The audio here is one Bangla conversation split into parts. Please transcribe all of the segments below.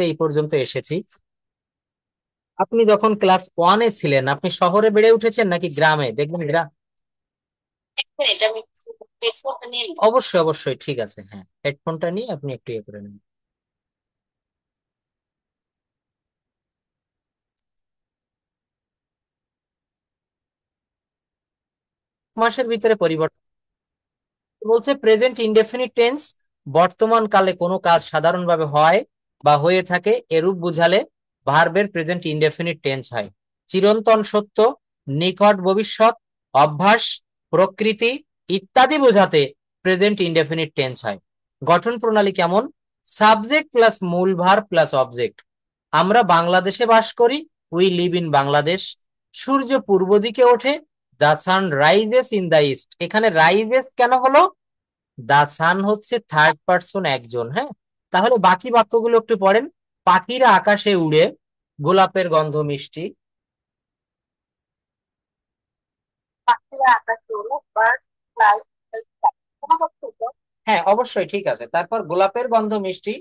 এই পর্যন্ত এসেছি। আপনি যখন ক্লাস 1-এ ছিলেন, আপনি শহরে বেড়ে উঠেছেন নাকি গ্রামে? দেখবেন অবশ্যই অবশ্যই, ঠিক আছে, হ্যাঁ, হেডফোনটা নিয়ে আপনি একটু ইয়ে করে নেন। মাসের ভিতরে পরিবর্তন বলছে প্রেজেন্ট ইনডেফিনিট টেন্স, বর্তমান কালে কোনো কাজ সাধারণভাবে হয় বা হয়ে থাকে এরূপ বুঝালে ভার্বের প্রেজেন্ট ইনডেফিনিট টেন্স হয়। চিরন্তন সত্য, নিকট ভবিষ্যৎ, অভ্যাস, প্রকৃতি ইত্যাদি বোঝাতে প্রেজেন্ট ইনডেফিনিট টেন্স হয়। গঠন প্রণালী কেমন? সাবজেক্ট প্লাস মূল ভার্ব প্লাস অবজেক্ট। আমরা বাংলাদেশে বাস করি, উই লিভ ইন বাংলাদেশ। সূর্য পূর্ব দিকে ওঠে, the sun rises in the east. এখানে রাইজেস কেন হলো? দা সান হচ্ছে থার্ড পারসন একজন, হ্যাঁ। তাহলে বাকি বাক্যগুলো একটু পড়েন। পাখিরা আকাশে উড়ে, গোলাপের গন্ধ মিষ্টি। পাখিরা আকাশে উড়ে, বার্ড ফ্লাই। হ্যাঁ অবশ্যই ঠিক আছে। তারপর গোলাপের গন্ধ মিষ্টি।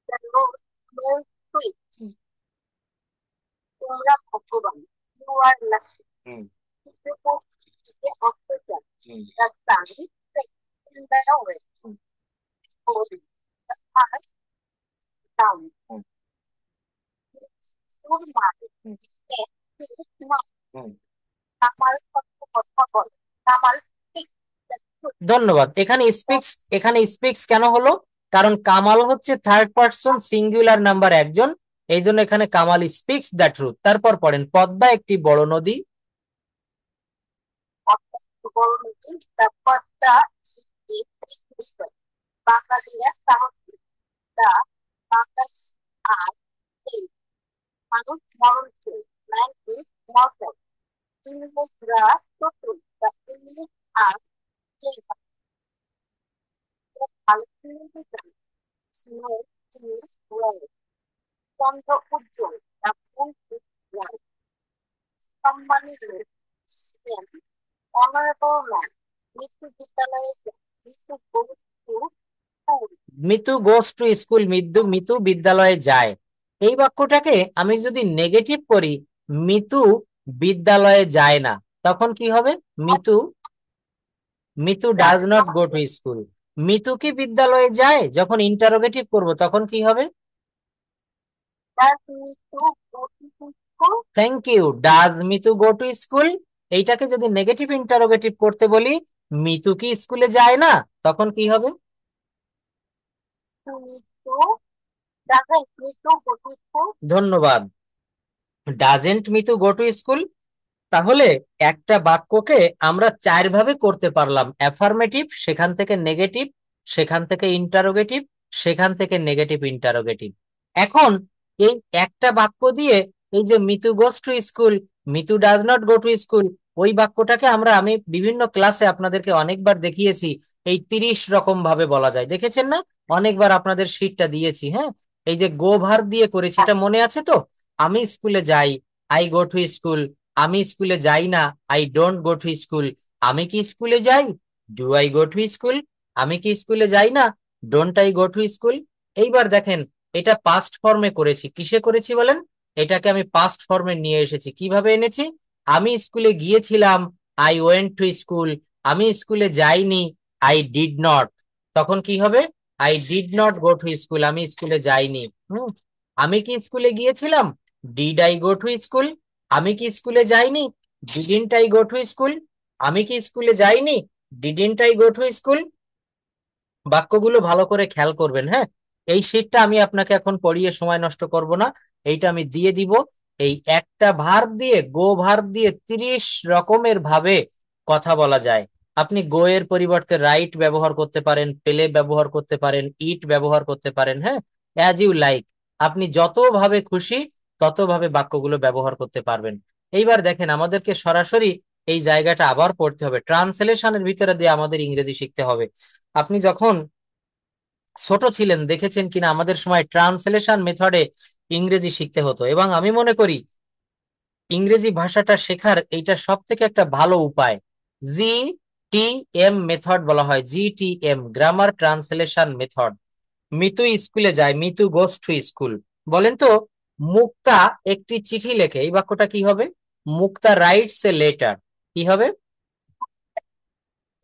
The rose smells sweet. তোমরা ভাগ্যবান, ইউ আর লাকি। দিকে অস্ত্রচার, the sun sets in the west. The earth down. তোর মানে কামাল কথা বল, কামাল speaks the truth. ধন্যবাদ। এখানে স্পিক্স কেন হলো? কারণ কামাল হচ্ছে থার্ড পারসন সিঙ্গুলার নাম্বার একজন, এই জন্য এখানে কামাল স্পিক্স দ্য ট্রুথ। তারপর পড়েন, পদ্মা একটি বড় নদী। বড় নদী, the Padma is a big river. বাঙালিরা সাহসী, দ্য বাঙালি আর মানুষ মরণশীল, ম্যান ইজ মর্টাল। ইংরেজরা চতুর, দ্য ইংলিশ আর ভালো ইংরেজি জানে। Snow English well. চন্দ্র উজ্জ্বল, দ্য মুন ইজ ব্রাইট। সম্মানিত লোক, অনারেবল ম্যান। মৃত্যু বিদ্যালয়ে যায়, Mrityu goes to school. Mitu goes to school, Mitu বিদ্যালয়ে যায়। এই বাক্যটাকে আমি যদি নেগেটিভ করি, মিতু বিদ্যালয়ে যায় না, তখন কি হবে? Mitu does not go to school. Mitu কি বিদ্যালয়ে যায়? যখন ইন্টারোগেটিভ করব তখন কি হবে? Thank you. Does Mitu go to school. এইটাকে যদি নেগেটিভ ইন্টারোগেটিভ করতে বলি, মিতু কি স্কুলে যায় না, তখন কি হবে? ধন্যবাদ। Doesn't Mitu go to school. তাহলে একটা বাক্যকে আমরা 4 ভাবে করতে পারলাম। অ্যাফার্মেটিভ, সেখান থেকে নেগেটিভ, সেখান থেকে ইন্টারোগেটিভ, সেখান থেকে নেগেটিভ ইন্টারোগেটিভ। এখন এই একটা বাক্য দিয়ে এই যে Mitu goes to school, Mitu does not go to school, ওই বাক্যটাকে আমি বিভিন্ন ক্লাসে আপনাদেরকে অনেকবার দেখিয়েছি। এই 30 রকম ভাবে বলা যায়, দেখেছেন না? অনেকবার আপনাদের শীটটা দিয়েছি, হ্যাঁ। এই যে গো ভার্ব দিয়ে করেছি, এটা মনে আছে তো? আমি স্কুলে যাই, আই গো টু স্কুল। আমি স্কুলে যাই না, I don't go to school. আমি কি স্কুলে যাই? Do I go to school. আমি কি স্কুলে যাই না? Don't I go to school. এইবার দেখেন, এটা পাস্ট ফর্মে করেছি। কিসে করেছি বলেন? এটাকে আমি পাস্ট ফর্মে নিয়ে এসেছি। কিভাবে এনেছি? আমি স্কুলে গিয়েছিলাম, আই ওয়েন্ট টু স্কুল। আমি স্কুলে যাইনি, আই ডিড নট। তখন কি হবে? I did not go to school. আমি স্কুলে যাইনি। আমি কি স্কুলে গিয়েছিলাম? Did I go to school. আমি কি স্কুলে যাইনি? Didn't I go to school. আমি কি স্কুলে যাইনি? Didn't I go to school. বাক্যগুলো ভালো করে খেয়াল করবেন, হ্যাঁ। এই শীটটা আমি আপনাকে এখন পড়িয়ে সময় নষ্ট করব না, এইটা আমি দিয়ে দিব। এই একটা ভার্ব দিয়ে, গো ভার্ব দিয়ে 30 রকমের ভাবে কথা বলা যায়। আপনি গো এর পরিবর্তে রাইট ব্যবহার করতে পারেন, পেলে ব্যবহার করতে পারেন, ইট ব্যবহার করতে পারেন, হ্যাঁ, অ্যাজ ইউ লাইক। আপনি যত ভাবে খুশি তত ভাবে বাক্যগুলো ব্যবহার করতে পারবেন। এইবার দেখেন, আমাদেরকে সরাসরি এই জায়গাটা আবার পড়তে হবে। ট্রান্সলেশনের ভিতরে দিয়ে আমাদের ইংরেজি শিখতে হবে। আপনি যখন ছোট ছিলেন দেখেছেন কিনা, আমাদের সময় ট্রান্সলেশন মেথডে ইংরেজি শিখতে হতো, এবং আমি মনে করি ইংরেজি ভাষাটা শেখার এইটা সব থেকে একটা ভালো উপায়। GTM মেথড বলা হয়, GTM, grammar translation method. Mitu স্কুলে যায়, মিতু গোস টু স্কুল। বলেন তো, মুক্তা একটি চিঠি লেখে, এই বাক্যটা কি হবে? মুক্তা রাইটস এ লেটার, কি হবে?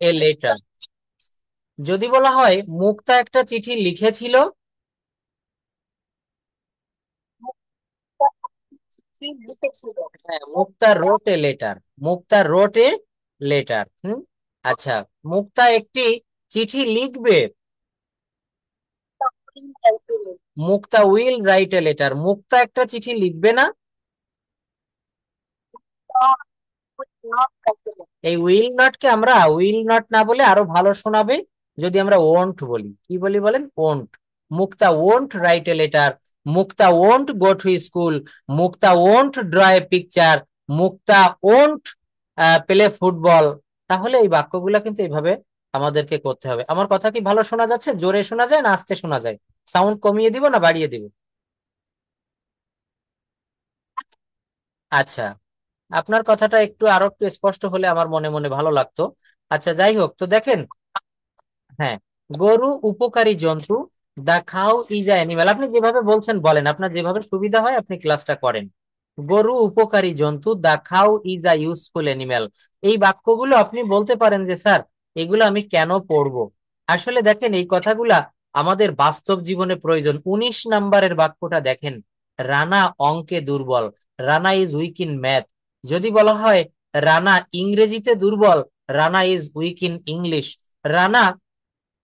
A letter. যদি বলা হয় মুক্তা একটা চিঠি লিখেছিল, হ্যাঁ, মুক্তা রোট a letter, Mukta রোট a letter. আচ্ছা, মুক্তা একটি চিঠি লিখবে, মুক্তা উইল রাইট এ লেটার, মুক্তা একটা চিঠি লিখবে না। এই উইল নট কে আমরা উইল নট না বলে আরো ভালো শোনাবে যদি আমরা ওন্ট বলি। কি বলি বলেন? Won't. Mukta won't write a letter, Mukta won't go to school, Mukta won't draw a picture, Mukta won't play football. তাহলে এই বাক্যগুলা কিন্তু এইভাবে আমাদেরকে করতে হবে। আমার কথা কি ভালো শোনা যাচ্ছে? জোরে শোনা যায় না আস্তে শোনা যায়? সাউন্ড কমিয়ে দিব না বাড়িয়ে দিব? আচ্ছা, আপনার কথাটা আরো একটু স্পষ্ট হলে আমার মনে মনে ভালো লাগতো। আচ্ছা, যাই হোক, তো দেখেন, হ্যাঁ, গরু উপকারী জন্তু, দা খাও ইজ আ অ্যানিমাল। আপনি যেভাবে বলছেন বলেন, আপনার যেভাবে সুবিধা হয় আপনি ক্লাসটা করেন। গরু উপকারী জন্তু, দা খাও ইজ আ ইউজফুল অ্যানিমাল। এই বাক্যগুলো আপনি বলতে পারেন যে স্যার, এগুলো আমি কেন পড়বো? আসলে দেখেন, এই কথাগুলা আমাদের বাস্তব জীবনে প্রয়োজন। 19 নম্বরের বাক্যটা দেখেন, রানা অঙ্কে দুর্বল, Rana is weak in math. যদি বলা হয় রানা ইংরেজিতে দুর্বল, Rana is weak in English. Rana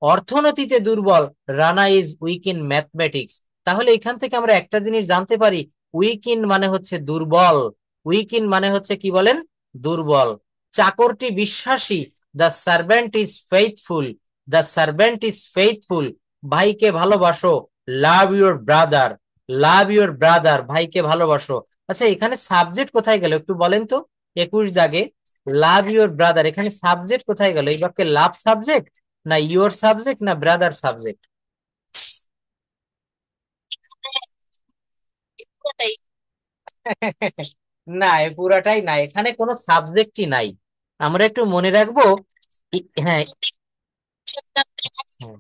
অর্থনীতিতে দুর্বল, Rana is weak in mathematics. তাহলে এখান থেকে আমরা একটা জিনিস জানতে পারি, উইক ইন মানে হচ্ছে দুর্বল, উইক ইন মানে হচ্ছে কি বলেন? দুর্বল। চাকরটি বিশ্বাসী, the servant is faithful, the servant is faithful. ভাইকে ভালোবাসো, লাভ your brother, love your brother, ভাইকে ভালোবাসো। আচ্ছা, এখানে সাবজেক্ট কোথায় গেল একটু বলেন তো? 21 দাগে লাভ ইউর ব্রাদার, এখানে সাবজেক্ট কোথায় গেল? এই বাক্যে লাভ সাবজেক্ট, না ইওর সাবজেক্ট, না ব্রাদার সাবজেক্ট? না, এ পুরাটাই না, এখানে কোনো সাবজেক্টই নাই। আমরা একটু মনে রাখবো। হ্যাঁ, হ্যাঁ।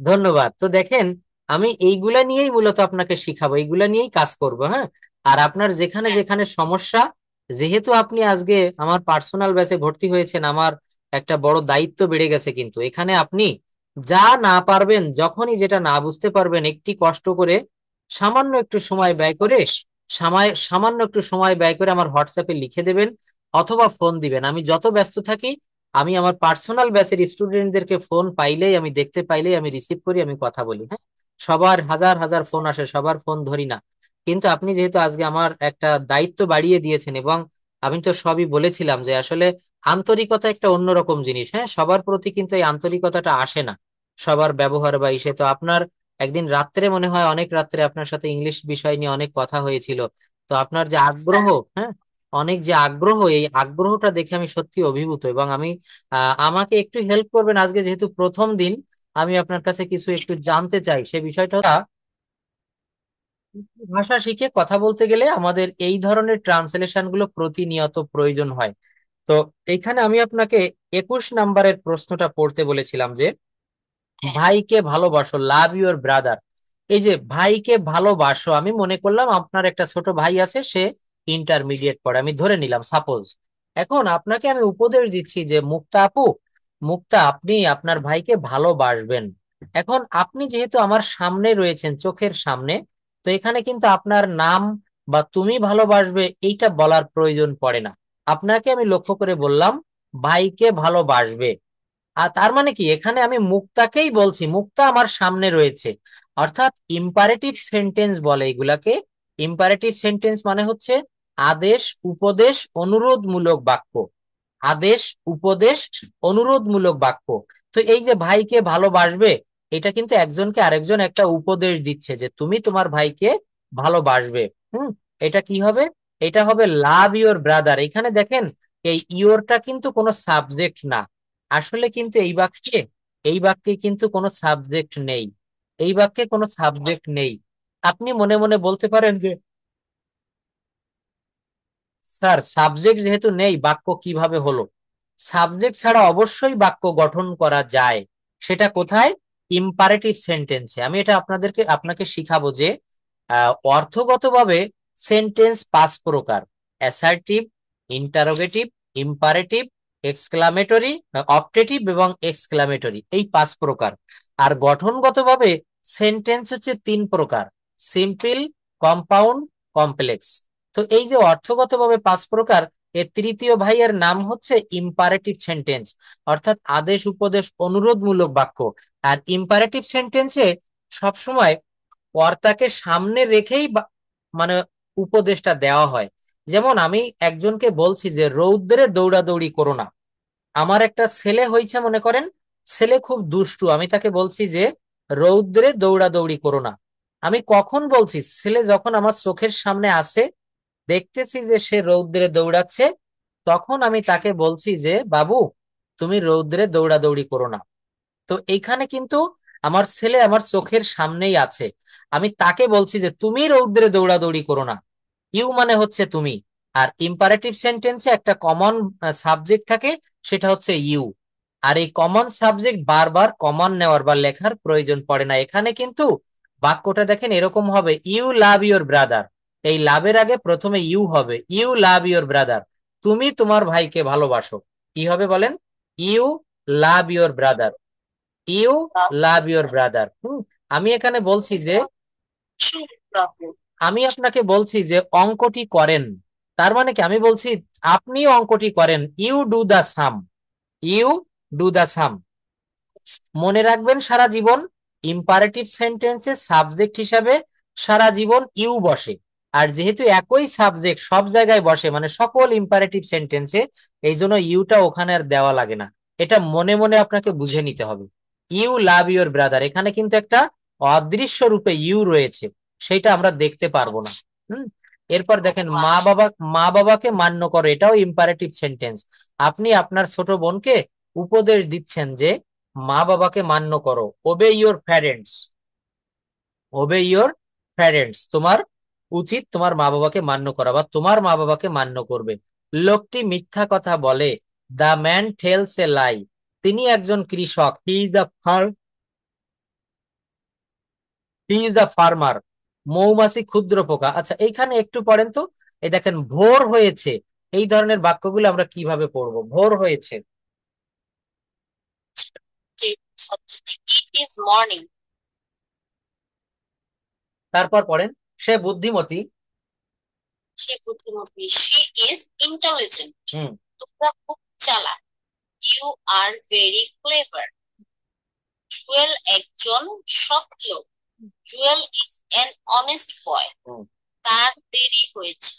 ধন্যবাদ। তো দেখেন, আমি এইগুলা নিয়েই মূলত আপনাকে শিখাবো, এইগুলা নিয়েই কাজ করব, হ্যাঁ। আর আপনার যেখানে যেখানে সমস্যা, যেহেতু আপনি আজকে আমার পার্সোনাল ব্যাচে ভর্তি হয়েছেন, আমার একটা বড় দায়িত্ব বেড়ে গেছে, কিন্তু এখানে আপনি যা না পারবেন, যখনই যেটা না বুঝতে পারবেন, একটি কষ্ট করে সামান্য একটু সময় ব্যয় করে, সামান্য একটু সময় ব্যয় করে আমার হোয়াটসঅ্যাপে লিখে দেবেন অথবা ফোন দিবেন। আমি যত ব্যস্ত থাকি, আমি আমার পার্সোনাল ব্যাচের স্টুডেন্টদেরকে ফোন পাইলেই, আমি দেখতে পাইলেই আমি রিসিভ করি, আমি কথা বলি, হ্যাঁ। সবার হাজার হাজার ফোন আসে, সবার ফোন ধরি না। কিন্তু আপনি যেহেতু আজকে আমার একটা দায়িত্ব বাড়িয়ে দিয়েছেন, এবং আমি তো সবই বলেছিলাম যে আসলে আন্তরিকতা একটা অন্যরকম জিনিস, হ্যাঁ। সবার প্রতি কিন্তু এই আন্তরিকতাটা আসে না, সবার ব্যবহার বা ইসে। তো আপনার একদিন রাত্রে, মনে হয় অনেক রাত্রে, আপনার সাথে ইংলিশ বিষয় নিয়ে অনেক কথা হয়েছিল। তো আপনার যে আগ্রহ, হ্যাঁ, অনেক যে আগ্রহ, এই আগ্রহটা দেখে আমি সত্যি অভিভূত। এবং আমি আমাকে একটু হেল্প করবেন আজকে, যেহেতু প্রথম দিন, আমি আপনার কাছে কিছু একটু জানতে চাই। সে বিষয়টা ভাষা শিখে কথা বলতে গেলে আমাদের এই ধরনের ট্রান্সলেশন গুলো প্রতিনিয়ত প্রয়োজন হয়। তো এইখানে আমি আপনাকে 21 নম্বরের প্রশ্নটা পড়তে বলেছিলাম যে, ভাইকে ভালোবাসো, লাভ ইউর ব্রাদার। এই যে ভাইকে ভালোবাসো, আমি মনে করলাম আপনার একটা ছোট ভাই আছে, সে ইন্টারমিডিয়েট পড়ে, আমি ধরে নিলাম সাপোজ। এখন আপনাকে আমি উপদেশ দিচ্ছি যে, মুক্তা আপু, মুক্তা, আপনি আপনার ভাইকে ভালোবাসবেন। এখন আপনি যেহেতু আমার সামনে রয়েছেন, চোখের সামনে, তো এখানে কিন্তু আপনার নাম বা তুমি ভালোবাসবে এইটা বলার প্রয়োজন পড়ে না। আপনাকে আমি লক্ষ্য করে বললাম, ভাইকে ভালোবাসবে। আর তার মানে কি, এখানে আমি মুক্তাকেই বলছি, মুক্তা আমার সামনে রয়েছে। অর্থাৎ ইম্পারেটিভ সেন্টেন্স বলে এগুলাকে। ইম্পারেটিভ সেন্টেন্স মানে হচ্ছে আদেশ, উপদেশ, অনুরোধমূলক বাক্য। আদেশ, উপদেশ, অনুরোধমূলক বাক্য। তো এই যে ভাইকে ভালোবাসবে, এটা কিন্তু একজনকে আরেকজন একটা উপদেশ দিচ্ছে যে তুমি তোমার ভাইকে ভালোবাসবে। হুম। এটা কি হবে? এটা হবে লাভ ইওর ব্রাদার। এখানে দেখেন, এই ইওরটা কিন্তু কোনো সাবজেক্ট না। আসলে কিন্তু এই বাক্যে কিন্তু কোনো সাবজেক্ট নেই, এই বাক্যে কোনো সাবজেক্ট নেই। আপনি মনে মনে বলতে পারেন যে স্যার সাবজেক্ট যেহেতু নেই বাক্য কিভাবে হলো? সাবজেক্ট ছাড়া অবশ্যই বাক্য গঠন করা যায়। সেটা কোথায়? ইম্পারেটিভ সেন্টেন্সে। আমি এটা আপনাকে শিখাবো যে অর্থগতভাবে সেন্টেন্স 5 প্রকার: assertive, interrogative, imperative, exclamatory, optative এবং এক্সক্লামেটরি, এই 5 প্রকার। আর গঠনগতভাবে সেন্টেন্স হচ্ছে 3 প্রকার: সিম্পল, কম্পাউন্ড, কমপ্লেক্স। তো এই যে অর্থগতভাবে 5 প্রকার, এর তৃতীয় ভাইয়ের নাম হচ্ছে ইম্পারেটিভ সেন্টেন্স, অর্থাৎ আদেশ, উপদেশ, অনুরোধমূলক বাক্য। আর ইম্পারেটিভ সেন্টেন্সে সবসময় কর্তাকে সামনে রেখেই মানে উপদেশটা দেওয়া হয়। যেমন আমি একজনকে বলছি যে রৌদ্রে দৌড়াদৌড়ি করো না। আমার একটা ছেলে হয়েছে, মনে করেন ছেলে খুব দুষ্টু, আমি তাকে বলছি যে রৌদ্রে দৌড়াদৌড়ি করো না। আমি কখন বলছি? ছেলে যখন আমার চোখের সামনে আসে, দেখতেছি যে সে রৌদ্রে দৌড়াচ্ছে, তখন আমি তাকে বলছি যে বাবু, তুমি রৌদ্রে দৌড়াদৌড়ি করো না। তো এইখানে কিন্তু আমার ছেলে আমার চোখের সামনেই আছে, আমি তাকে বলছি যে তুমি রৌদ্রে দৌড়াদৌড়ি করো না। ইউ মানে হচ্ছে তুমি। আর ইম্পারেটিভ সেন্টেন্সে একটা কমন সাবজেক্ট থাকে, সেটা হচ্ছে ইউ। আর এই কমন সাবজেক্ট বারবার কমন নেওয়ার বা লেখার প্রয়োজন পড়ে না। এখানে কিন্তু বাক্যটা দেখেন এরকম হবে: ইউ লাভ ইউর ব্রাদার। এই লাভের আগে প্রথমে ইউ হবে, ইউ লাভ ইউর ব্রাদার। তুমি তোমার ভাইকে ভালোবাসো। কি হবে বলেন? You love your brother, you love your brother. আমি এখানে বলছি যে আমি আপনাকে বলছি যে অঙ্কটি করেন, তার মানে কি? আমি বলছি আপনি অঙ্কটি করেন, you do the sum, you do the sum. মনে রাখবেন সারা জীবন ইম্পারেটিভ সেন্টেন্সে সাবজেক্ট হিসাবে সারা জীবন ইউ বসে। আর যেহেতু একই সাবজেক্ট সব জায়গায় বসে, মানে সকল ইম্পারেটিভ সেন্টেন্সে, এই জন্য ইউটা ওখানে আর দেওয়া লাগে না। এটা মনে মনে আপনাকে বুঝে নিতে হবে। ইউ লাভ ইউর ব্রাদার, এখানে কিন্তু একটা অদৃশ্য রূপে ইউ রয়েছে, সেটা আমরা দেখতে পারবো না। হুম। এরপর দেখেন মা বাবাকে মান্য করো, এটাও ইম্পারেটিভ সেন্টেন্স। আপনি আপনার ছোট বোনকে উপদেশ দিচ্ছেন যে মা বাবাকে মান্য করো, ওবে ইউর প্যারেন্টস, ওবে ইউর প্যারেন্টস। তোমার উচিত তোমার মা বাবাকে মান্য করা, বা তোমার মা বাবাকে মান্য করবে। লোকটি মিথ্যা কথা বলে, দ্য ম্যান টেলস এ লাই। তিনি একজন কৃষক, হি ইজ আ ফার্মার। মৌমাছি ক্ষুদ্র পোকা। আচ্ছা, এইখানে একটু পড়েন তো। এই দেখেন ভোর হয়েছে, এই ধরনের বাক্যগুলো আমরা কিভাবে পড়বো? ভোর হয়েছে, ইট ইজ মর্নিং। তারপর পড়েন সে বুদ্ধিমতী, সে বুদ্ধিমতী, শি ইজ ইন্টেলিজেন্ট। তোমরা খুব চালাক, you are very clever. Jewel একজন সৎ লোক, Jewel is an honest boy. তার দেরি হয়েছে,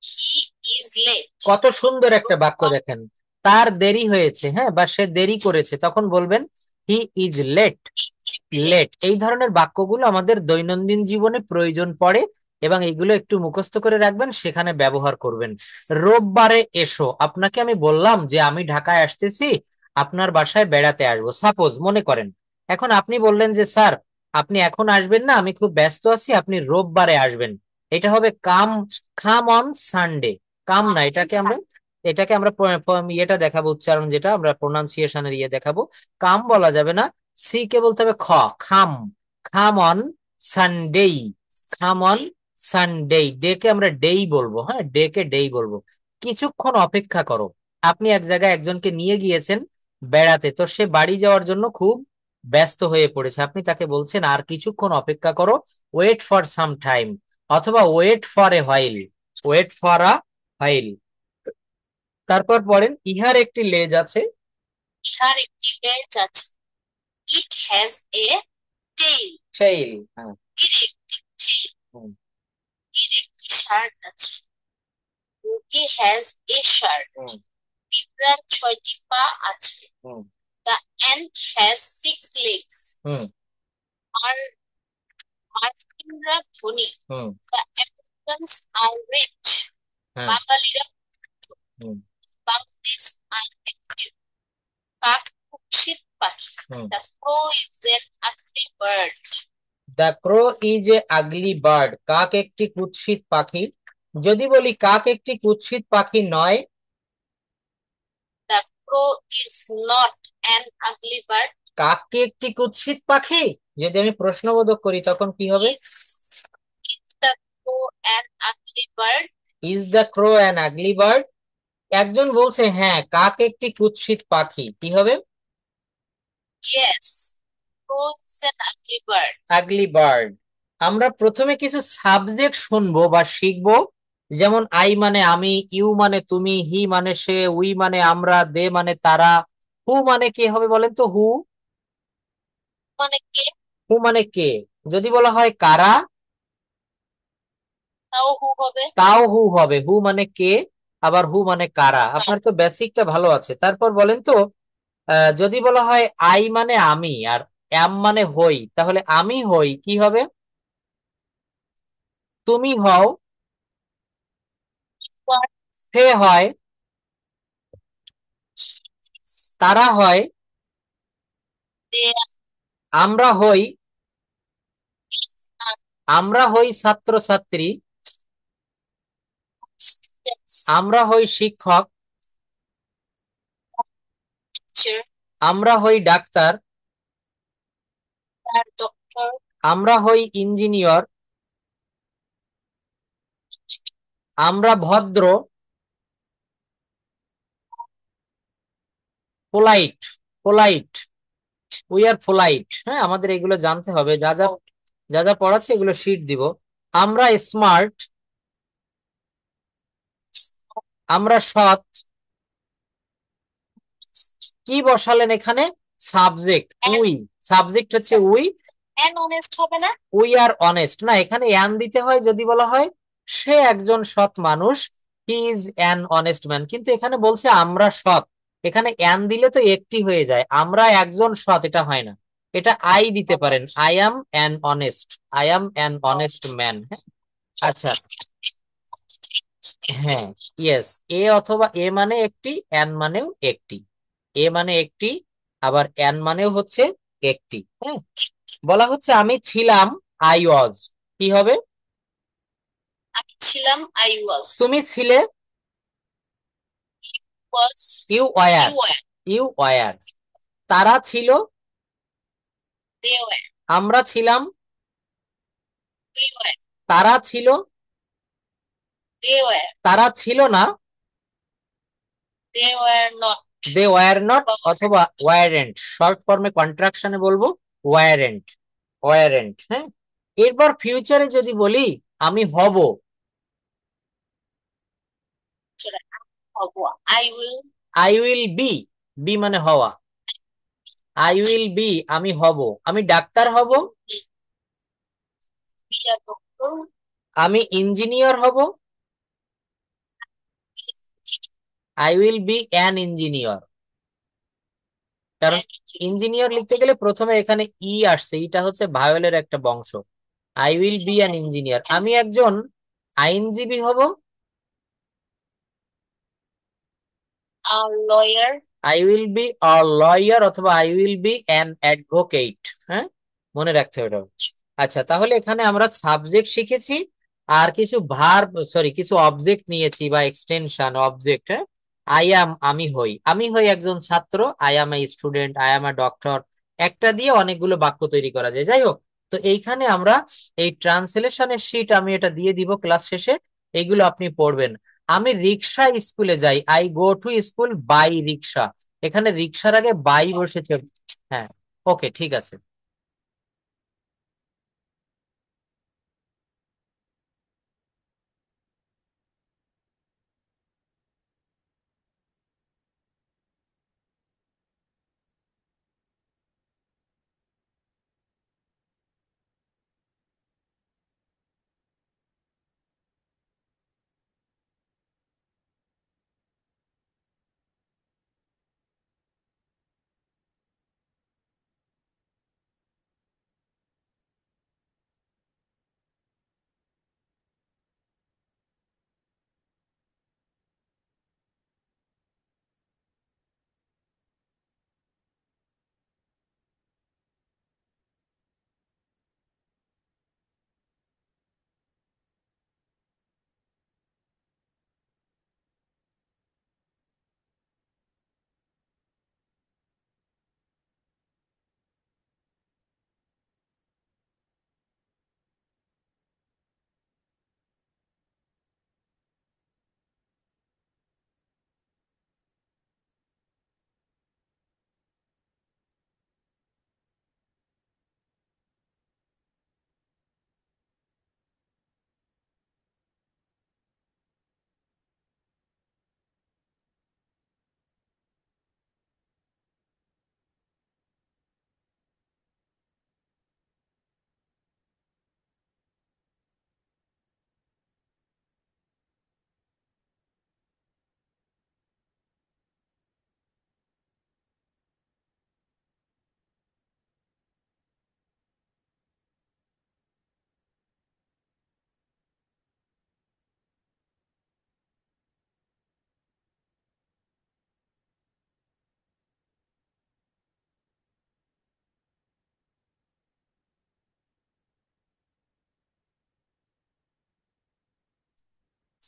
হি ইজ লেট। কত সুন্দর একটা বাক্য দেখেন, তার দেরি হয়েছে, হ্যাঁ, বা সে দেরি করেছে, তখন বলবেন হি ইজ লেট। লেট, এই ধরনের বাক্যগুলো আমাদের দৈনন্দিন জীবনে প্রয়োজন পড়ে, এবং এগুলো একটু মুখস্থ করে রাখবেন, সেখানে ব্যবহার করবেন। রোববারে এসো, আপনাকে আমি বললাম যে আমি ঢাকায় আসতেছি, আপনার বাসায় বেড়াতে আসবো, সাপোজ মনে করেন। এখন আপনি বললেন যে স্যার আপনি এখন আসবেন না, আমি খুব ব্যস্ত আছি, আপনি রোববারে আসবেন। এটা হবে কাম, কাম অন সানডে। কাম না, এটাকে আমরা ইয়েটা দেখাবো, উচ্চারণ যেটা আমরা প্রোনাউন্সিয়েশনের ইয়ে দেখাবো। কাম বলা যাবে না, সি কে বলতে হবে খ, খাম। খাম অন সানডে, খাম অন সানডে। ডে কে আমরা ডেই বলবো, হ্যাঁ, ডে কে ডেই বলবো। কিছুক্ষণ অপেক্ষা করো, আপনি এক জায়গায় একজনকে নিয়ে গিয়েছেন বেড়াতে, তো সে বাড়ি যাওয়ার জন্য খুব ব্যস্ত হয়ে পড়েছে, আপনি তাকে বলছেন আর কিছুক্ষণ অপেক্ষা করো, ওয়েট ফর সাম টাইম, অথবা wait for a while, wait for a while. তারপর পড়েন ইহার একটি লেজ আছে, ইহার একটি লেজ আছে, it has a tail, tail, হ্যাঁ, এর একটি টেইল। এর একটি শার্ট আছে, হি হ্যাজ এ শার্ট। পিঁপড়ার 6টি পা আছে, দ্য অ্যান্ট হ্যাজ 6 legs। আর মার্কিনরা ধনী, দ্য আমেরিকানস আর রিচ। বাঙালিরা বাংলাদেশ আর active। কাক কুৎসিত পাখি, the crow is an ugly bird. The crow is a ugly bird, কাক একটি কুৎসিত পাখি। যদি বলি কাক একটি কুৎসিত পাখি নয়, The crow is not an ugly bird. কাক কি একটি কুৎসিত পাখি? যদি আমি প্রশ্নবোধক করি তখন কি হবে? Is the crow an ugly bird? Is the crow an ugly bird? একজন বলছে হ্যাঁ কাক একটি কুৎসিত পাখি, কি হবে? Yes, crow is an ugly bird. Ugly bird. আমরা প্রথমে কিছু সাবজেক্ট শুনবো বা শিখবো, যেমন আই মানে আমি, ইউ মানে তুমি, হি মানে সে, উই মানে আমরা, দে মানে তারা, হু মানে কে হবে বলেন তো? হু, মানে কে? হু মানে কে। যদি বলা হয় কারা, তাও হু হবে। তাও হু হবে। হু মানে কে, আবার হু মানে কারা। আপনার তো বেসিকটা ভালো আছে। তারপর বলেন তো, যদি বলা হয় আই মানে আমি আর এম মানে হই, তাহলে আমি হই কি হবে? তুমি হও, What সে হয়, তারা হয়, they আমরা হই, are আমরা হই ছাত্রছাত্রী, students, আমরা হই শিক্ষক, teacher, আমরা হই ডাক্তার, are doctor, আমরা হই ইঞ্জিনিয়ার, আমরা ভদ্র, polite, polite, we are polite. হ্যাঁ, আমাদের এগুলো জানতে হবে, যা যা যা যা পড়াচ্ছে এগুলো শিট দিব। আমরা স্মার্ট, আমরা সৎ। কি বসালেন এখানে? Subject and we. সাবজেক্ট হচ্ছে উই। honest হবে না? উই আর অনেস্ট না, এখানে অ্যান দিতে হয় যদি বলা হয় সে একজন সৎ মানুষ, he is an honest man. কিন্তু এখানে বলছে আমরা সৎ, এখানে অ্যান দিলে তো একটি হয়ে যায়, আমরা একজন সৎ এটা হয় না। এটা আই দিতে পারেন, I am an honest, I am an honest man. আচ্ছা, হ্যাঁ, ইয়েস, এ অথবা এ মানে একটি, অ্যান মানেও একটি। এ মানে একটি, আবার অ্যান মানেও হচ্ছে একটি। হ্যাঁ, বলা হচ্ছে আমি ছিলাম, আই ওয়াজ, কি হবে? আমি ছিলাম, I was. তুমি ছিলে, Was, you were, you were, you were. তারা ছিল, they were, আমরা ছিলাম, we were, তারা ছিল, they were, তারা ছিল না, they were not. They were not, অথবা ওয়ারেন্ট। শর্ট ফর্মে কন্ট্রাকশনে বলবো ওয়ারেন্ট, ওয়ারেন্ট। হ্যাঁ, এরপর ফিউচারে যদি বলি আমি হব, হব, I will I will be, be মানে হওয়া, আই উইল বি আমি হব। আমি ডাক্তার হব, be a doctor. আমি ইঞ্জিনিয়ার হব, I will be an engineer. কারণ ইঞ্জিনিয়ার লিখতে গেলে প্রথমে এখানে ই আসছে, ইটা হচ্ছে ভায়োলের একটা বংশ। I will be an engineer. আমি একজন আইনজীবী হব, A lawyer. I will be a lawyer, অথবা I will be an advocate. হ্যাঁ, মনে রাখতে হবে এটা। আচ্ছা, তাহলে এখানে আমরা সাবজেক্ট শিখেছি, আর কিছু ভার্ব, সরি কিছু অবজেক্ট নিয়েছি বা এক্সটেনশন অবজেক্ট। হ্যাঁ, আই অ্যাম আমি হই, আমি হই একজন ছাত্র, I am a student, I am a doctor. একটা দিয়ে অনেকগুলো বাক্য তৈরি করা যায়। যাই হোক, তো এইখানে আমরা এই ট্রান্সলেশনের শীট আমি এটা দিয়ে দিব ক্লাস শেষে, এইগুলো আপনি পড়বেন। আমি রিক্সা স্কুলে যাই, I go to school by rickshaw. এখানে রিক্সার আগে বাই বসেছে। হ্যাঁ, ওকে, ঠিক আছে।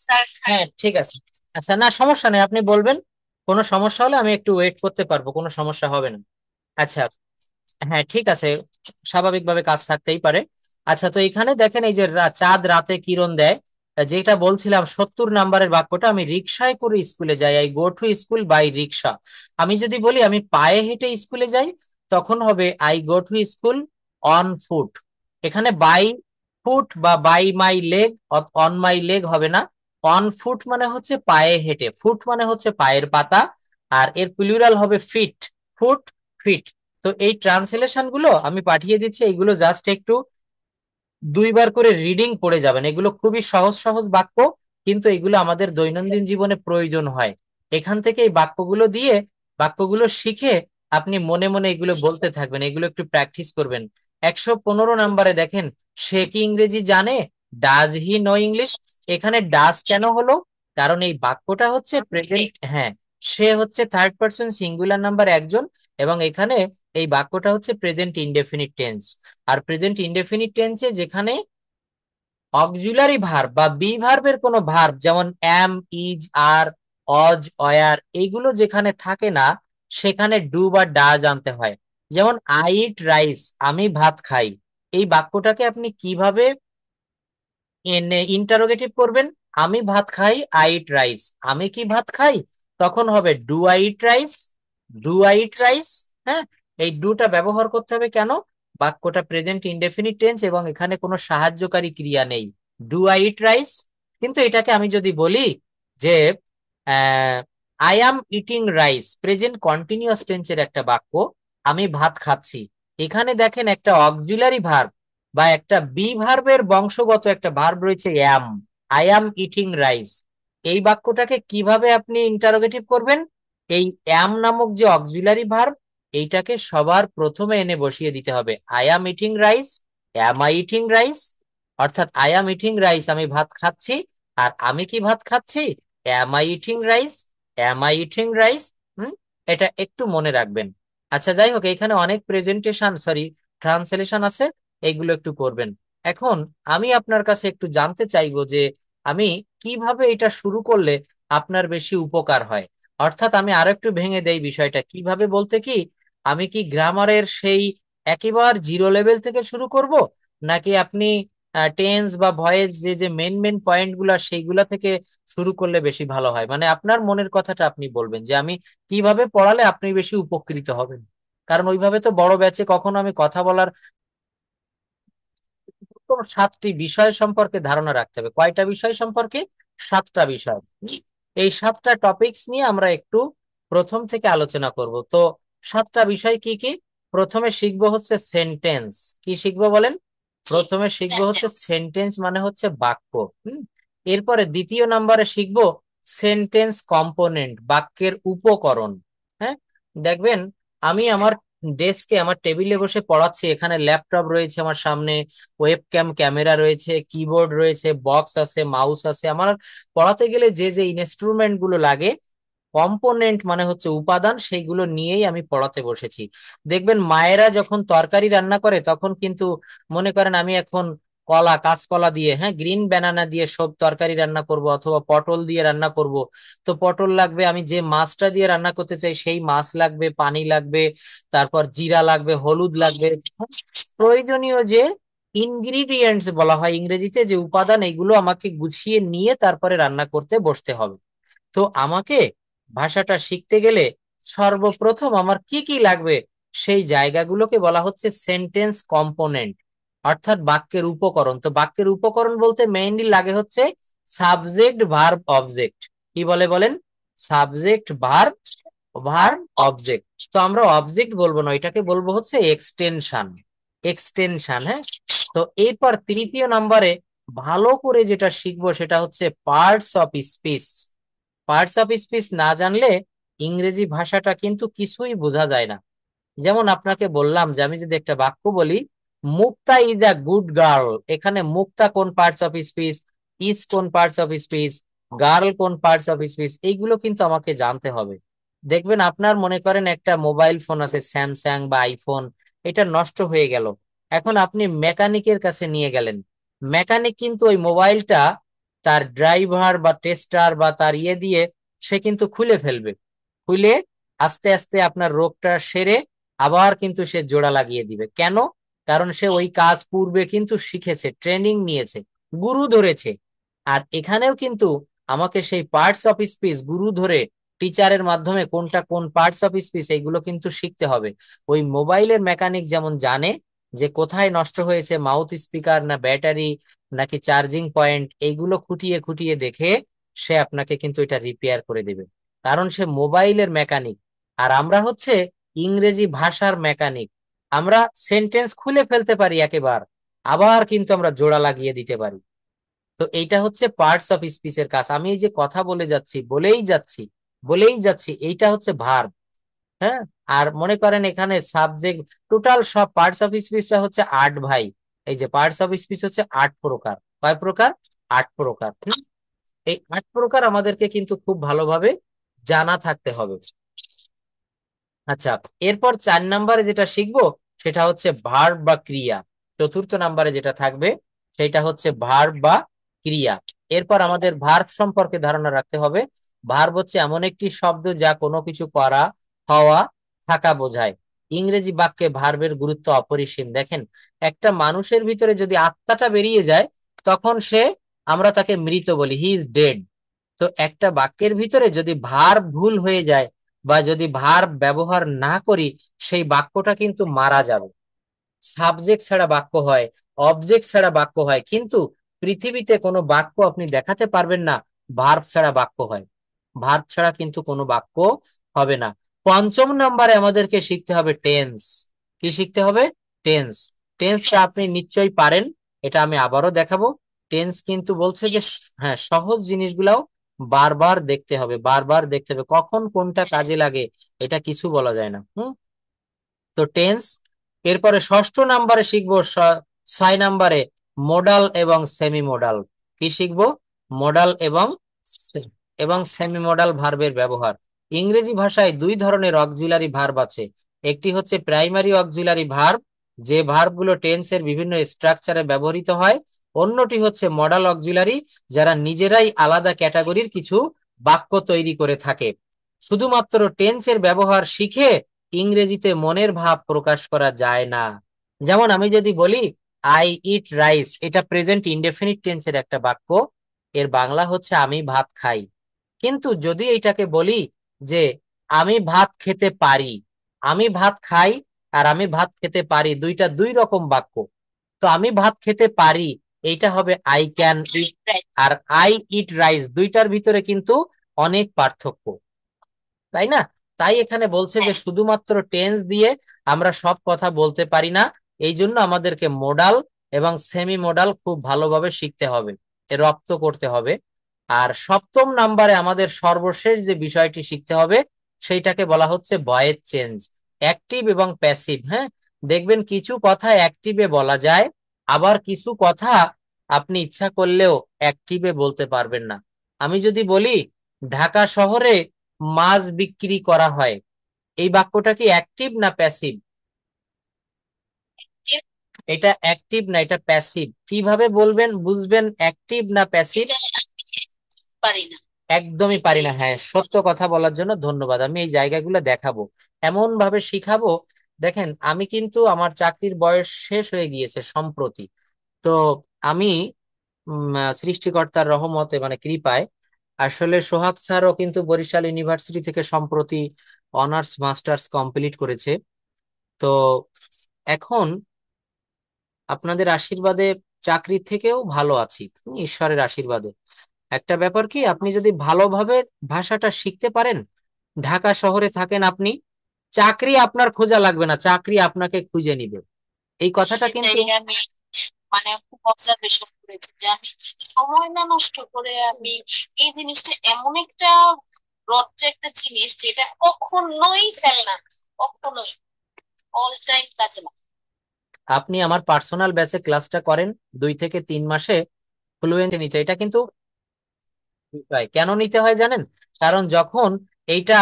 স্যার হ্যাঁ ঠিক আছে। আচ্ছা, না সমস্যা নেই, আপনি বলবেন। কোনো সমস্যা হলে আমি একটু ওয়েট করতে পারবো, কোনো সমস্যা হবে না। আচ্ছা, হ্যাঁ ঠিক আছে, স্বাভাবিকভাবে কাজ থাকতেই পারে। আচ্ছা, তো এখানে দেখেন এই যে চাঁদ রাতে কিরণ দেয়, যেটা বলছিলাম 70 নাম্বারের বাক্যটা, আমি রিক্সায় করে স্কুলে যাই, I go to school by rickshaw. আমি যদি বলি আমি পায়ে হেঁটে স্কুলে যাই, তখন হবে I go to school on foot. এখানে বাই ফুট বা by my leg, on my leg হবে না। অন ফুট মানে হচ্ছে পায়ে হেঁটে, ফুট মানে হচ্ছে পায়ের পাতা, আর এর প্লুরাল হবে ফিট। Foot, fit. তো এই ট্রান্সলেশন গুলো আমি পাঠিয়ে দিচ্ছি, এগুলো জাস্ট একটু 2বার করে রিডিং পড়ে যাবেন। এগুলো খুবই সহজ সহজ বাক্য, কিন্তু এগুলো আমাদের দৈনন্দিন জীবনে প্রয়োজন হয়। এখান থেকে এই বাক্যগুলো দিয়ে, বাক্যগুলো শিখে আপনি মনে মনে এগুলো বলতে থাকবেন, এগুলো একটু প্র্যাকটিস করবেন। 115 নাম্বারে দেখেন, সে কি ইংরেজি জানে, ডাজ হি নো ইংলিশ। এখানে ডাজ কেন হলো? কারণ এই বাক্যটা হচ্ছে প্রেজেন্ট, হ্যাঁ, সে হচ্ছে থার্ড পারসন সিঙ্গুলার নাম্বার একজন, এবং এখানে এই বাক্যটা হচ্ছে প্রেজেন্ট ইনডেফিনিট টেন্স। আর প্রেজেন্ট ইনডেফিনিট টেন্সে যেখানে অক্সিলারি ভার্ব বা বি ভার্বের কোনো ভার্ব, যেমন অ্যাম, ইজ, আর, অজ, অয়ার, এইগুলো যেখানে থাকে না, সেখানে ডু বা ডাজ আনতে হয়। যেমন আই ইট রাইস, আমি ভাত খাই। এই বাক্যটাকে আপনি কিভাবে ইন্টারোগেটিভ করবেন? আমি ভাত খাই, আই ইট রাইস। আমি কি ভাত খাই? তখন হবে do I eat rice, do I eat rice. হ্যাঁ, এই ডুটা ব্যবহার করতে হবে কেন? বাক্যটা প্রেজেন্ট ইনডেফিনিট টেন্স এবং এখানে কোনো সাহায্যকারী ক্রিয়া নেই। Do I eat rice. কিন্তু এটাকে আমি যদি বলি যে I am eating rice, present continuous টেন্সের একটা বাক্য, আমি ভাত খাচ্ছি। এখানে দেখেন একটা অক্সিলারি ভার্ব বা একটা বি ভার্বের বংশগত একটা ভার্ব রয়েছে অ্যাম, আই অ্যাম ইটিং রাইস। এই বাক্যটাকে কিভাবে আপনি ইন্টারোগেটিভ করবেন? এই অ্যাম নামক যে অক্সিলারি ভার্ব, এইটাকে সবার প্রথমে এনে বসিয়ে দিতে হবে। I am eating rice, am I eating rice. অর্থাৎ আই অ্যাম ইটিং রাইস, আমি ভাত খাচ্ছি, আর আমি কি ভাত খাচ্ছি? Am I eating rice, am I eating rice. হুম, এটা একটু মনে রাখবেন। আচ্ছা, যাই হোক, এখানে অনেক প্রেজেন্টেশন, সরি, ট্রান্সলেশন আছে, এইগুলো একটু করবেন। এখন আমি আপনার কাছে একটু জানতে চাইবো যে আমি কিভাবে এটা শুরু করলে আপনার বেশি উপকার হয়। অর্থাৎ আমি আরো একটু ভেঙে দেই বিষয়টা, কিভাবে বলতে কি, আমি কি গ্রামারের সেই একেবারে জিরো লেভেল থেকে শুরু করব, নাকি আপনি টেন্স বা ভয়েস যে যে মেন মেন পয়েন্ট গুলা সেইগুলা থেকে শুরু করলে বেশি ভালো হয়? মানে আপনার মনের কথাটা আপনি বলবেন যে আমি কিভাবে পড়ালে আপনি বেশি উপকৃত হবেন। কারণ ওইভাবে তো বড় ব্যাচে কখনো আমি কথা বলার, তো 7টি বিষয় সম্পর্কে ধারণা রাখতে হবে। কয়টা বিষয় সম্পর্কে? 7টা বিষয়। এই 7টা টপিকস নিয়ে আমরা একটু প্রথম থেকে আলোচনা করব। তো 7টা বিষয় কি কি? প্রথমে শিখবো হচ্ছে সেন্টেন্স। কি শিখবো বলেন? প্রথমে শিখবো হচ্ছে সেন্টেন্স, মানে হচ্ছে বাক্য। হুম, এরপরে দ্বিতীয় নম্বরে শিখবো সেন্টেন্স কম্পোনেন্ট, বাক্যের উপকরণ। হ্যাঁ, দেখবেন আমি আমার ডেস্কে, আমার টেবিলে বসে পড়াচ্ছি, এখানে ল্যাপটপ রয়েছে আমার সামনে, ওয়েবক্যাম ক্যামেরা রয়েছে, কিবোর্ড রয়েছে, বক্স আছে, মাউস আছে। আমার পড়াতে গেলে যে যে ইনস্ট্রুমেন্ট গুলো লাগে, কম্পোনেন্ট মানে হচ্ছে উপাদান, সেইগুলো নিয়েই আমি পড়াতে বসেছি। দেখবেন মায়েরা যখন তরকারি রান্না করে, তখন কিন্তু মনে করেন আমি এখন কাঁচকলা দিয়ে, হ্যাঁ, গ্রিন ব্যানানা দিয়ে সব তরকারি রান্না করব, অথবা পটল দিয়ে রান্না করব। তো পটল লাগবে, আমি যে মাছটা দিয়ে রান্না করতে চাই সেই মাছ লাগবে, পানি লাগবে, তারপর জিরা লাগবে, হলুদ লাগবে। প্রয়োজনীয় যে ইনগ্রিডিয়েন্টস বলা হয় ইংরেজিতে, যে উপাদান, এগুলো আমাকে গুছিয়ে নিয়ে তারপরে রান্না করতে বসতে হবে। তো আমাকে ভাষাটা শিখতে গেলে সর্বপ্রথম আমার কি কি লাগবে, সেই জায়গাগুলোকে বলা হচ্ছে সেন্টেন্স কম্পোনেন্ট, অর্থাৎ বাক্যের উপকরণ। তো বাক্যের উপকরণ বলতে মেইনলি লাগে হচ্ছে সাবজেক্ট, ভার্ব, অবজেক্ট। কি বলে বলেন? Subject, verb, verb, object. তো আমরা অবজেক্ট বলবো না, এটাকে বলবো হচ্ছে এক্সটেনশন। এক্সটেনশন, হ্যাঁ। তো এরপর তৃতীয় নম্বরে ভালো করে যেটা শিখবো সেটা হচ্ছে parts of speech. Parts of speech না জানলে ইংরেজি ভাষাটা কিন্তু কিছুই বোঝা যায় না। যেমন আপনাকে বললাম যে আমি যদি একটা বাক্য বলি, মুক্তা ইজ আ গুড গার্ল, এখানে মুক্তা কোন পার্টস অফ স্পিচ, ইজ কোন পার্টস অফ স্পিচ, গার্ল কোন পার্টস অফ স্পিচ, এইগুলো কিন্তু আমাকে জানতে হবে। দেখবেন আপনার মনে করেন একটা মোবাইল ফোন আছে, স্যামসাং বা আইফোন, এটা নষ্ট হয়ে গেল। এখন আপনি মেকানিকের কাছে নিয়ে গেলেন, মেকানিক কিন্তু ওই মোবাইলটা তার ড্রাইভার বা টেস্টার বা তার ইয়ে দিয়ে সে কিন্তু খুলে ফেলবে। খুলে আস্তে আস্তে আপনার রোগটা সেরে আবার কিন্তু সে জোড়া লাগিয়ে দিবে। কেন? কারণ সে ওই কাজ পূর্বে কিন্তু শিখেছে, ট্রেনিং নিয়েছে, গুরু ধরেছে। আর এখানেও কিন্তু আমাকে সেই পার্টস অফ স্পিচ গুরু ধরে টিচারের মাধ্যমে কোনটা কোন পার্টস অফ স্পিচ এইগুলো কিন্তু শিখতে হবে। ওই মোবাইলের মেকানিক যেমন জানে যে কোথায় নষ্ট হয়েছে, মাউথ স্পিকার না ব্যাটারি নাকি চার্জিং পয়েন্ট, এইগুলো খুঁটিয়ে খুঁটিয়ে দেখে সে আপনাকে কিন্তু এটা রিপেয়ার করে দেবে, কারণ সে মোবাইলের মেকানিক। আর আমরা হচ্ছে ইংরেজি ভাষার মেকানিক। আমরা সেন্টেন্স খুলে ফেলতে পারি একেবার, আবার কিন্তু আমরা জোড়া লাগিয়ে দিতে পারি। তো এইটা হচ্ছে পার্টস অফ স্পিচের কাজ। আমি এই যে কথা বলে যাচ্ছি, বলেই যাচ্ছি, এইটা হচ্ছে ভার্ব। হ্যাঁ। আর মনে করেন এখানে সাবজেক্ট, টোটাল সব পার্টস অফ স্পিচটা হচ্ছে 8 ভাই। এই যে পার্টস অফ স্পিচ হচ্ছে 8 প্রকার। কয় প্রকার? 8 প্রকার। এই 8 প্রকার আমাদেরকে কিন্তু খুব ভালোভাবে জানা থাকতে হবে। আচ্ছা, এরপর 4 নম্বরে যেটা শিখবো সেটা হচ্ছে ভার্ব বা ক্রিয়া। চতুর্থ নম্বরে যেটা থাকবে সেটা হচ্ছে ভার্ব বা ক্রিয়া। এরপর আমাদের ভার্ব সম্পর্কে ধারণা রাখতে হবে। ভার্ব হচ্ছে এমন একটি শব্দ যা কোনো কিছু করা, হওয়া, থাকা বোঝায়। ইংরেজি বাক্যে ভার্বের গুরুত্ব অপরিসীম। দেখেন, একটা মানুষের ভিতরে যদি আত্মাটা বেরিয়ে যায় তখন সে, আমরা তাকে মৃত বলি, হি ইজ ডেড। তো একটা বাক্যের ভিতরে যদি ভার্ব ভুল হয়ে যায় বা যদি ভার্ব ব্যবহার না করি, সেই বাক্যটা কিন্তু মারা যাবে। সাবজেক্ট ছাড়া বাক্য হয়, অবজেক্ট ছাড়া বাক্য হয়, কিন্তু পৃথিবীতে কোনো বাক্য আপনি দেখাতে পারবেন না ভার্ব ছাড়া বাক্য হয়। ভার্ব ছাড়া কিন্তু কোনো বাক্য হবে না। পঞ্চম নম্বরে আমাদেরকে শিখতে হবে টেন্স। কি শিখতে হবে? টেন্স। টেন্সটা আপনি নিশ্চয়ই পারেন, এটা আমি আবারও দেখাবো। টেন্স কিন্তু বলছে যে হ্যাঁ, সহজ জিনিসগুলাও বারবার দেখতে হবে, বারবার দেখতে হবে, কখন কোনটা কাজে লাগে এটা কিছু বলা যায় না। তো টেন্স। এরপরে ষষ্ঠ নাম্বারে শিখবো 6 নাম্বারে মোডাল এবং সেমি মোডাল। কি শিখবো? মোডাল এবং সেমি মোডাল ভার্বের ব্যবহার। ইংরেজি ভাষায় 2 ধরনের অক্সিলারি ভার্ব আছে। একটি হচ্ছে প্রাইমারি অক্সিলারি ভার্ব, যে ভার্বগুলো টেন্সের বিভিন্ন স্ট্রাকচারে ব্যবহৃত হয়। অন্যটি হচ্ছে মডাল অক্সিলারি, যারা নিজেরাই আলাদা ক্যাটাগরির কিছু বাক্য তৈরি করে থাকে। শুধুমাত্র টেন্সের ব্যবহার শিখে ইংরেজিতে মনের ভাব প্রকাশ করা যায় না। যেমন আমি যদি বলি আই ইট রাইস, এটা প্রেজেন্ট ইনডেফিনিট টেন্সের একটা বাক্য, এর বাংলা হচ্ছে আমি ভাত খাই। কিন্তু যদি এটাকে বলি যে আমি ভাত খেতে পারি, আমি ভাত খাই আর আমি ভাত খেতে পারি দুইটা দুই রকম বাক্য। তো আমি ভাত খেতে পারি এইটা হবে আই ক্যান ইট, আর আই ইট রাইস দুইটার ভিতরে কিন্তু অনেক পার্থক্য, তাই না? তাই এখানে বলছে যে শুধুমাত্র টেন্স দিয়ে আমরা সব কথা বলতে পারি না, এই জন্য আমাদেরকে মোডাল এবং সেমি মোডাল খুব ভালোভাবে শিখতে হবে, রপ্ত করতে হবে। আর সপ্তম নাম্বারে আমাদের সর্বশেষ যে বিষয়টি শিখতে হবে সেইটাকে বলা হচ্ছে ভয়েস চেঞ্জ, অ্যাক্টিভ এবং প্যাসিভ। হ্যাঁ, দেখবেন কিছু কথা অ্যাক্টিভে বলা যায়, আবার কিছু কথা আপনি ইচ্ছা করলেও অ্যাক্টিভে বলতে পারবেন না। আমি যদি বলি ঢাকা শহরে মাছ বিক্রি করা হয়, এই বাক্যটা কি অ্যাক্টিভ না প্যাসিভ? এটা অ্যাক্টিভ না, এটা প্যাসিভ। কিভাবে বলবেন, বুঝবেন অ্যাক্টিভ না প্যাসিভ? পারি না। একদমই পারি না। হ্যাঁ, সত্য কথা বলার জন্য ধন্যবাদ। আমি এই জায়গাগুলো দেখাবো, এমন ভাবে শিখাবো। দেখেন, আমি কিন্তু আমার চাকরির বয়স শেষ হয়ে গিয়েছে সম্প্রতি। তো আমি সৃষ্টিকর্তার রহমতে মানে কৃপায় আসলে সোহাগ স্যারও কিন্তু বরিশাল ইউনিভার্সিটি থেকে সম্প্রতি অনার্স মাস্টার্স কমপ্লিট করেছে। তো এখন আপনাদের আশীর্বাদে চাকরির থেকেও ভালো আছি, ঈশ্বরের আশীর্বাদে। একটা ব্যাপার কি, আপনি যদি ভালোভাবে ভাষাটা শিখতে পারেন, ঢাকা শহরে থাকেন আপনি, চাকরি আপনার খোঁজা লাগবে না, চাকরি আপনাকে খুঁজে নিবে। এই কথাটা কিন্তু সেটাই আমি মানে খুব অবজারভেশন করেছি যে আমি সময় না নষ্ট করে আমি এই জিনিসটা এমন একটা রড একটা জিনিস যেটা কখনোই ফেলে না, কখনোই অল টাইম কাজে লাগে। আপনি আমার পার্সোনাল ব্যাচে ক্লাসটা করেন, 2 থেকে 3 মাসে ফ্লুয়েন্ট নিতে। এটা কিন্তু কেন নিতে হয় জানেন? কারণ যখন এইটা